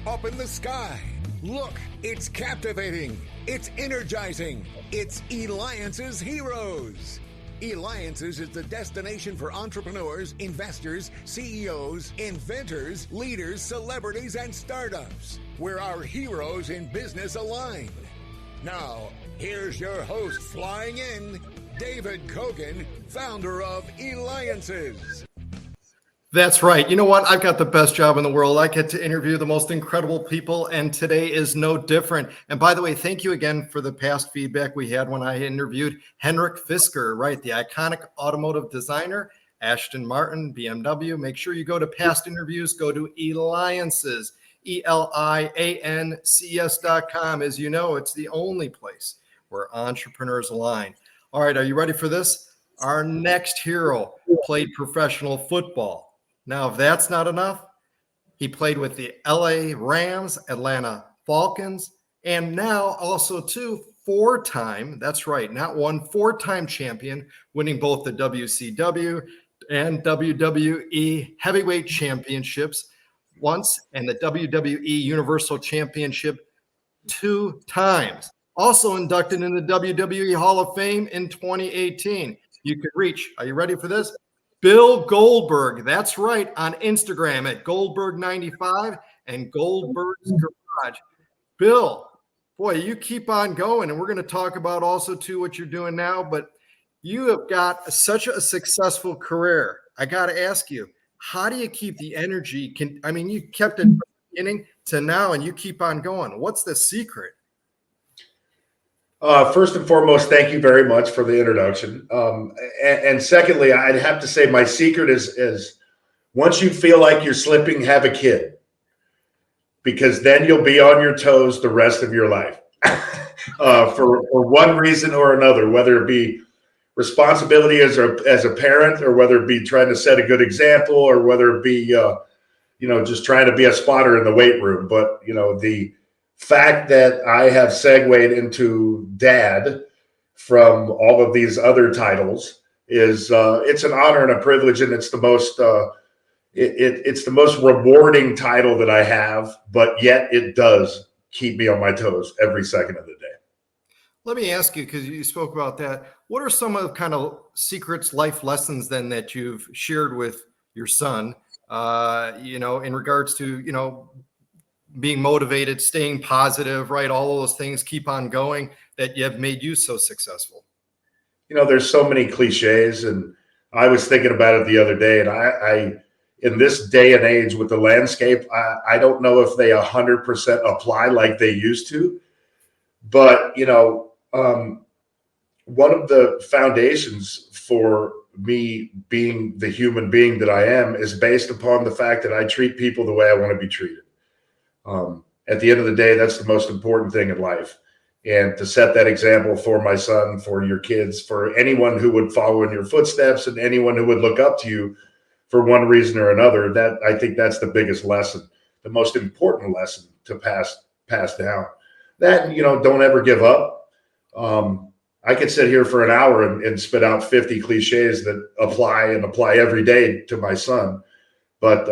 up in the sky. Look, it's captivating. It's energizing. It's Alliance's Heroes. Alliance's is the destination for entrepreneurs, investors, CEOs, inventors, leaders, celebrities, and startups, where our heroes in business align. Now, here's your host flying in, David Kogan, founder of Alliance's. That's right. You know what? I've got the best job in the world. I get to interview the most incredible people, and today is no different. And by the way, thank you again for the past feedback we had when I interviewed Henrik Fisker, right? The iconic automotive designer, Ashton Martin, BMW. Make sure you go to past interviews, go to Alliances, ELIANCES.com. As you know, it's the only place where entrepreneurs align. All right, are you ready for this? Our next hero played professional football. Now, if that's not enough, he played with the LA Rams, Atlanta Falcons, and now also four-time, that's right, not one, four-time champion, winning both the WCW and WWE heavyweight championships once and the WWE Universal Championship 2 times. Also inducted in the WWE Hall of Fame in 2018. You could reach, are you ready for this? Bill Goldberg. That's right, on Instagram at Goldberg95 and Goldberg's Garage. Bill, boy, you keep on going, and we're going to talk about also too what you're doing now, but you have got such a successful career. I got to ask you, how do you keep the energy? You kept it from the beginning to now, and you keep on going. What's the secret? First and foremost, thank you very much for the introduction. And secondly, I'd have to say my secret is once you feel like you're slipping, have a kid, because then you'll be on your toes the rest of your life for one reason or another, whether it be responsibility as a parent, or whether it be trying to set a good example, or whether it be just trying to be a spotter in the weight room. But the fact that I have segued into dad from all of these other titles is it's an honor and a privilege, and it's the most it's the most rewarding title that I have, but yet it does keep me on my toes every second of the day. Let me ask you, because you spoke about that, what are some of the kind of secrets, life lessons then that you've shared with your son, in regards to, being motivated, staying positive, right? All of those things keep on going that have made you so successful. There's so many cliches, and I was thinking about it the other day, and I in this day and age with the landscape, I don't know if they 100% apply like they used to, but one of the foundations for me being the human being that I am is based upon the fact that I treat people the way I want to be treated. At the end of the day, that's the most important thing in life. And to set that example for my son, for your kids, for anyone who would follow in your footsteps, and anyone who would look up to you for one reason or another, that I think that's the biggest lesson, the most important lesson to pass down. That, don't ever give up. I could sit here for an hour and spit out 50 cliches that apply every day to my son. But,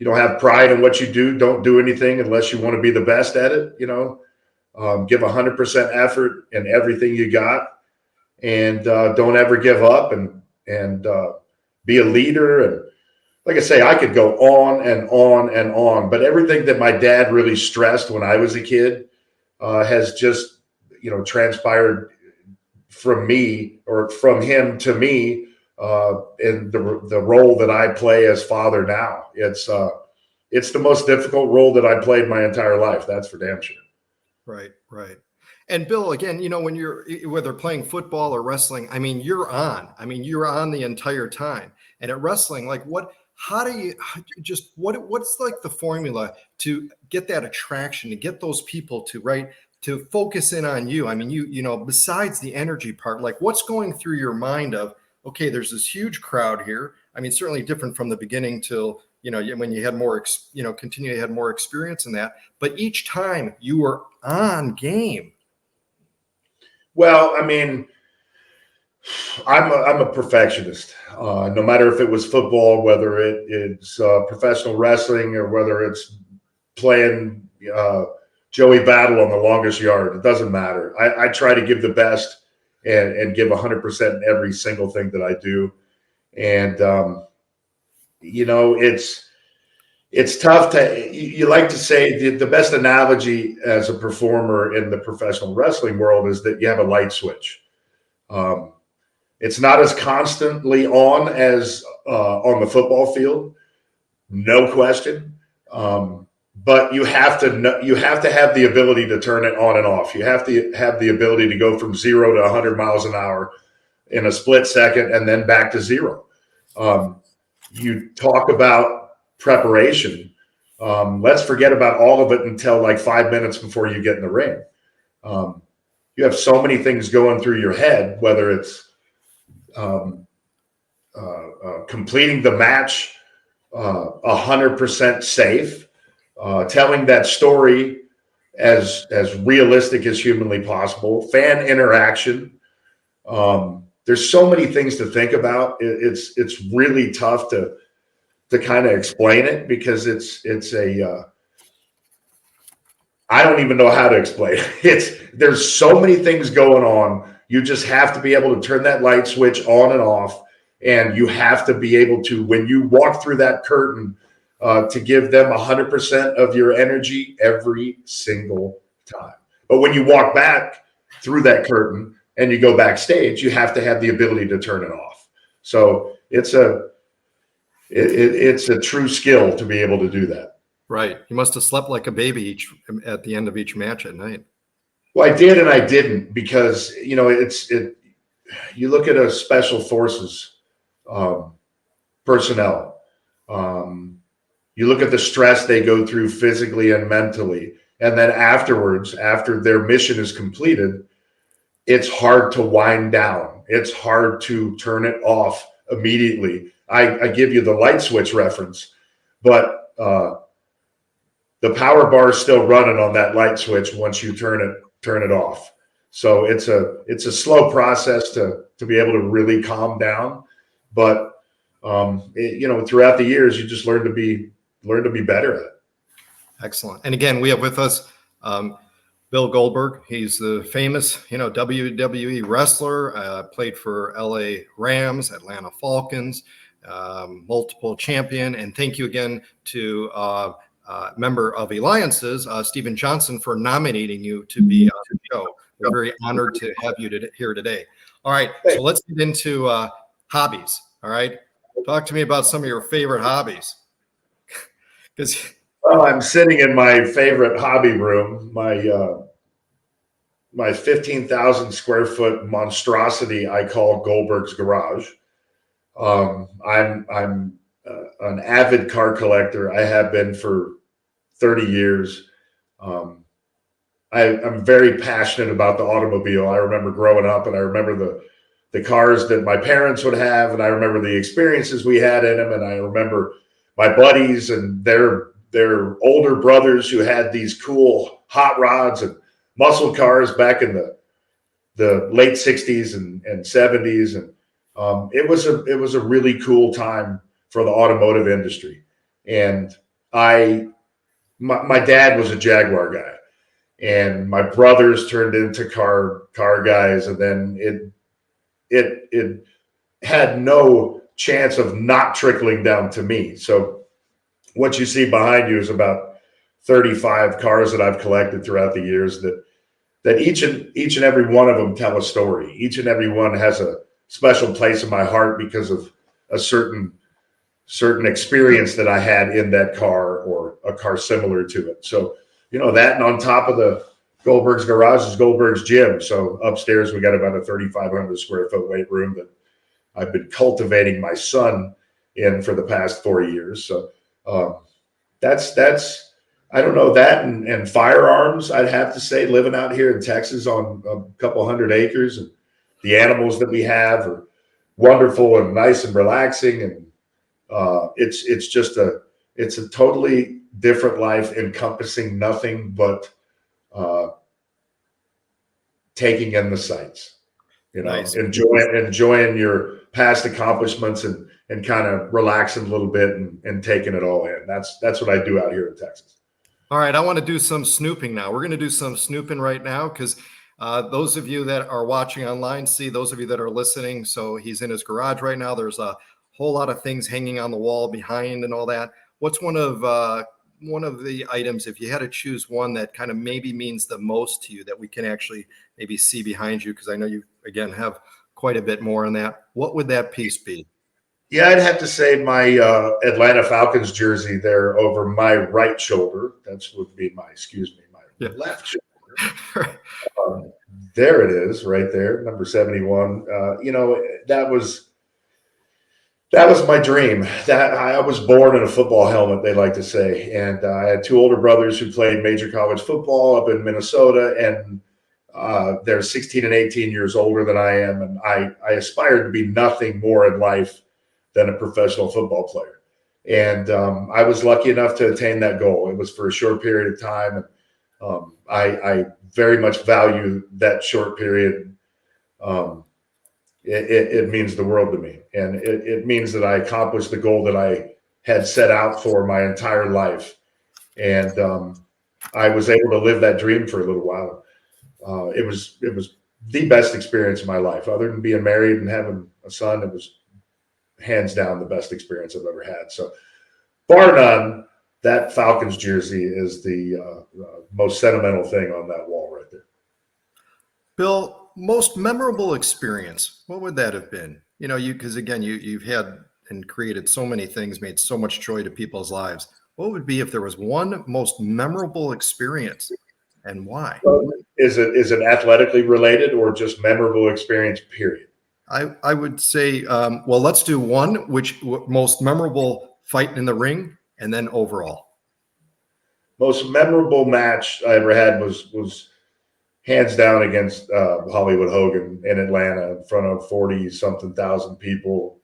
have pride in what you do. Don't do anything unless you want to be the best at it. Give 100% effort in everything you got, and don't ever give up, and be a leader. And like I say, I could go on and on and on, but everything that my dad really stressed when I was a kid has just, transpired from me, or from him to me, in the role that I play as father now. It's the most difficult role that I played my entire life. That's for damn sure. Right. And Bill, again, when you're, whether playing football or wrestling, you're on the entire time. And at wrestling, what's like the formula to get that attraction, to get those people to focus in on you? Besides the energy part, what's going through your mind of, okay, there's this huge crowd here. Certainly different from the beginning till, when you had more, you had more experience in that, but each time you were on game. Well, I'm a perfectionist. No matter if it was football, whether it's professional wrestling, or whether it's playing Joey Battle on the longest yard. It doesn't matter. I try to give the best and give 100% in every single thing that I do. And, it's tough you like to say the best analogy as a performer in the professional wrestling world is that you have a light switch. It's not as constantly on as on the football field, no question. But you have to have the ability to turn it on and off. You have to have the ability to go from 0 to 100 miles an hour in a split second and then back to 0. You talk about preparation. Let's forget about all of it until like 5 minutes before you get in the ring. You have so many things going through your head, whether it's completing the match 100% safe, telling that story as realistic as humanly possible, fan interaction. There's so many things to think about. It's really tough to kind of explain it because I don't even know how to explain it. There's so many things going on. You just have to be able to turn that light switch on and off. And you have to be able to, when you walk through that curtain, to give them 100% of your energy every single time. But when you walk back through that curtain and you go backstage, you have to have the ability to turn it off. So it's a true skill to be able to do that. Right. You must have slept like a baby at the end of each match at night. Well, I did and I didn't because, you look at a special forces personnel. You look at the stress they go through physically and mentally. And then afterwards, after their mission is completed, it's hard to wind down. It's hard to turn it off immediately. I give you the light switch reference, but the power bar is still running on that light switch once you turn it off. So it's a slow process to be able to really calm down. But throughout the years, you just learn to be better at it. Excellent. And again, we have with us Bill Goldberg. He's the famous, WWE wrestler, played for LA Rams, Atlanta Falcons, multiple champion. And thank you again to member of Alliances, Stephen Johnson, for nominating you to be on the show. We're very honored to have you here today. All right, so let's get into hobbies. All right, talk to me about some of your favorite hobbies. Well, I'm sitting in my favorite hobby room, my 15,000 square foot monstrosity I call Goldberg's garage. I'm an avid car collector. I have been for 30 years. I'm very passionate about the automobile. I remember growing up and I remember the cars that my parents would have, and I remember the experiences we had in them, and I remember my buddies and their older brothers who had these cool hot rods and muscle cars back in the late 60s and 70s. And it was a really cool time for the automotive industry. And my dad was a Jaguar guy, and my brothers turned into car guys. And then it had no chance of not trickling down to me. So what you see behind you is about 35 cars that I've collected throughout the years that each and every one of them tell a story. Each and every one has a special place in my heart because of a certain experience that I had in that car or a car similar to it. So, that, and on top of the Goldberg's garage is Goldberg's gym. So upstairs, we got about a 3,500 square foot weight room that I've been cultivating my son in for the past 4 years. So that's I don't know, that and firearms, I'd have to say, living out here in Texas on a couple hundred acres, and the animals that we have are wonderful and nice and relaxing. And it's a totally different life encompassing nothing but taking in the sights, nice. enjoying your past accomplishments and kind of relaxing a little bit and taking it all in. That's what I do out here in Texas. All right, I want to do some snooping now. We're going to do some snooping right now because those of you that are watching online see those of you that are listening. So he's in his garage right now. There's a whole lot of things hanging on the wall behind and all that. What's one of the items, if you had to choose one that kind of maybe means the most to you that we can actually maybe see behind you? Because I know you, again, have quite a bit more on that. What would that piece be? Yeah, I'd have to say my Atlanta Falcons jersey there over my right shoulder. That would be my left shoulder. There it is, right there, number 71. That was my dream. That I was born in a football helmet, they like to say, and I had two older brothers who played major college football up in Minnesota, and they're 16 and 18 years older than I am, and I aspired to be nothing more in life than a professional football player. And I was lucky enough to attain that goal. It was for a short period of time. And I very much value that short period. It means the world to me. And it means that I accomplished the goal that I had set out for my entire life. And I was able to live that dream for a little while. It was the best experience of my life. Other than being married and having a son, it was hands down the best experience I've ever had. So bar none, that Falcons jersey is the most sentimental thing on that wall right there. Bill, most memorable experience, what would that have been? Because again, you've had and created so many things, made so much joy to people's lives. What would be if there was one most memorable experience, and why? Is it athletically related or just memorable experience, period? I would say, well, let's do one, most memorable fight in the ring, and then overall. Most memorable match I ever had was hands down against Hollywood Hogan in Atlanta in front of 40-something thousand people,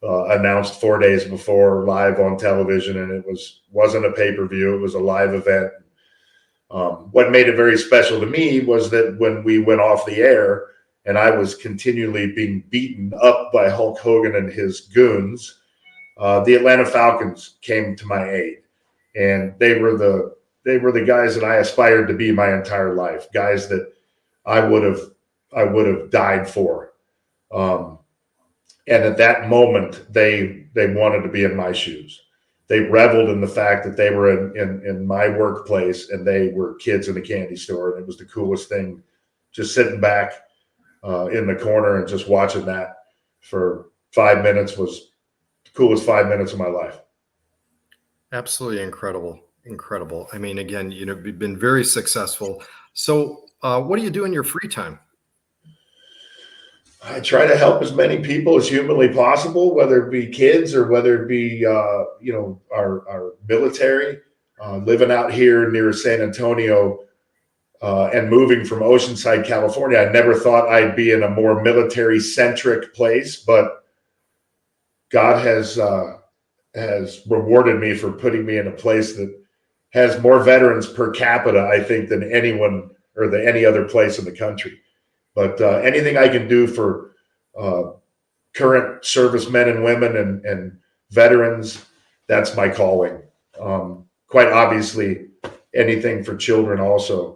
announced 4 days before live on television, and it wasn't a pay-per-view. It was a live event. What made it very special to me was that when we went off the air, and I was continually being beaten up by Hulk Hogan and his goons, the Atlanta Falcons came to my aid, and they were the guys that I aspired to be my entire life, guys that I would have died for. And at that moment, they wanted to be in my shoes. They reveled in the fact that they were in my workplace and they were kids in a candy store, and it was the coolest thing, just sitting back in the corner and just watching that for 5 minutes was the coolest 5 minutes of my life. Absolutely incredible. I mean, again, you've been very successful. So what do you do in your free time? I try to help as many people as humanly possible, whether it be kids or whether it be, our military. Living out here near San Antonio, and moving from Oceanside, California, I never thought I'd be in a more military-centric place, but God has rewarded me for putting me in a place that has more veterans per capita, I think, than anyone or any other place in the country. But anything I can do for current servicemen and women and veterans, that's my calling. Quite obviously, anything for children also.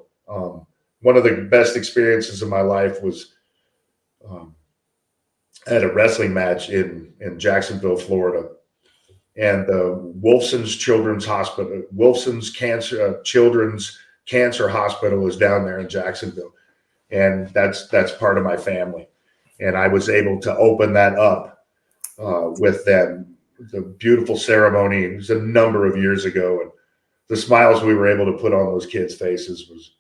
One of the best experiences of my life was at a wrestling match in Jacksonville, Florida, and the Wolfson's Children's Hospital, Wolfson's Children's Cancer Hospital is down there in Jacksonville, and that's part of my family, and I was able to open that up with them. The beautiful ceremony. It was a number of years ago, and the smiles we were able to put on those kids' faces was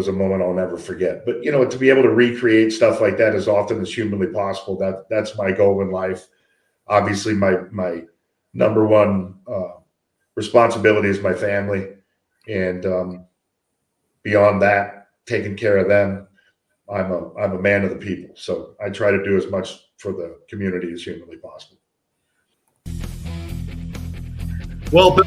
a moment I'll never forget. But to be able to recreate stuff like that as often as humanly possible, that's my goal in life. Obviously, my number one responsibility is my family, and beyond that, taking care of them. I'm a man of the people, so I try to do as much for the community as humanly possible. Well,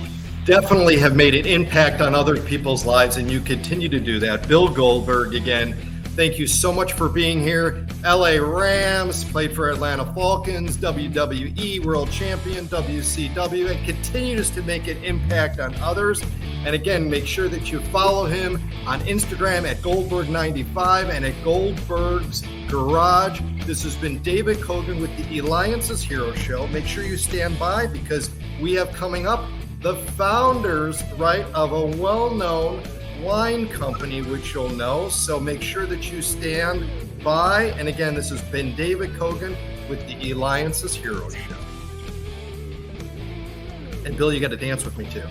definitely have made an impact on other people's lives, and you continue to do that. Bill Goldberg, again, Thank you so much for being here. LA Rams, played for Atlanta Falcons, WWE World Champion, WCW, and continues to make an impact on others. And again, make sure that you follow him on Instagram at Goldberg95 and at Goldberg's Garage. This has been David Kogan with the Alliance's Hero Show. Make sure you stand by because we have coming up the founders, right, of a well-known wine company, which you'll know. So make sure that you stand by. And again, this has been David Kogan with the Alliance's Hero Show. And Bill, you got to dance with me too.